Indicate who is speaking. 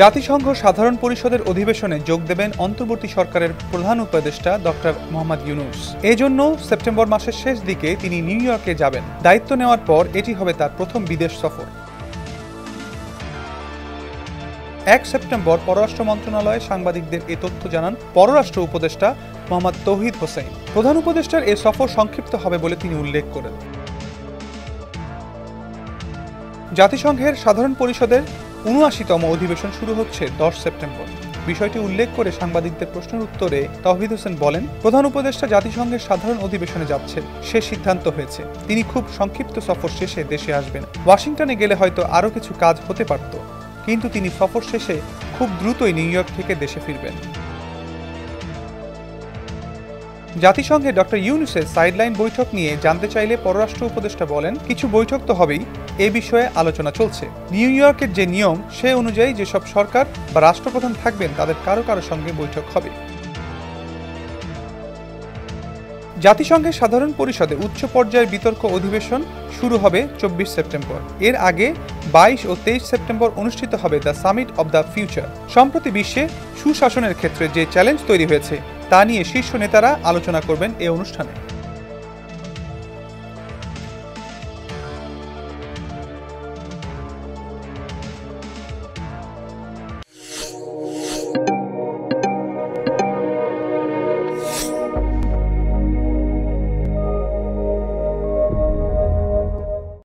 Speaker 1: জাতিসংঘ সাধারণ পরিষদের অধিবেশনে যোগ দেবেন অন্তর্বর্তী সরকারের প্রধান উপদেষ্টা ডক্টর মোহাম্মদ ইউনূস। এজন্য সেপ্টেম্বর মাসের শেষ দিকে তিনি নিউ ইয়র্কে যাবেন। দায়িত্ব নেওয়ার পর এটি হবে তার প্রথম বিদেশ সফর। 1 সেপ্টেম্বর পররাষ্ট্র মন্ত্রণালয়ে সাংবাদিকদের এ তথ্য জানান পররাষ্ট্র উপদেষ্টা মোহাম্মদ তৌহিদ হোসেন। প্রধান উপদেষ্টার এ সফর সংক্ষিপ্ত হবে বলে তিনি উল্লেখ করেন। জাতিসংঘের সাধারণ পরিষদের ৭৯তম অধিবেশন শুরু হচ্ছে 10 সেপ্টেম্বর। বিষয়টি উল্লেখ করে সাংবাদিকদের প্রশ্নের উত্তরে তৌহিদ হোসেন বলেন, প্রধান উপদেষ্টা জাতিসংঘের সাধারণ অধিবেশনে যাচ্ছেন, সে সিদ্ধান্ত হয়েছে। তিনি খুব সংক্ষিপ্ত সফর শেষে দেশে আসবেন। ওয়াশিংটনে গেলে হয়তো আরও কিছু কাজ হতে পারত, কিন্তু তিনি সফর শেষে খুব দ্রুতই নিউ ইয়র্ক থেকে দেশে ফিরবেন। জাতিসংঘে ডক্টর ইউনূসের সাইডলাইন বৈঠক নিয়ে জানতে চাইলে পররাষ্ট্র উপদেষ্টা বলেন, কিছু বৈঠক তো হবেই, এ বিষয়ে আলোচনা চলছে। নিউ ইয়র্কের যে নিয়ম সে অনুযায়ী যেসব সরকার বা রাষ্ট্রপ্রধান থাকবেন তাদের কারো কারো সঙ্গে বৈঠক হবে। জাতিসংঘের সাধারণ পরিষদে উচ্চ পর্যায়ের বিতর্ক অধিবেশন শুরু হবে 24 সেপ্টেম্বর। এর আগে 22 ও 23 সেপ্টেম্বর অনুষ্ঠিত হবে the summit of the future. সম্প্রতি বিশ্বে সুশাসনের ক্ষেত্রে যে চ্যালেঞ্জ তৈরি হয়েছে তা নিয়ে শীর্ষ নেতারা আলোচনা করবেন এ অনুষ্ঠানে।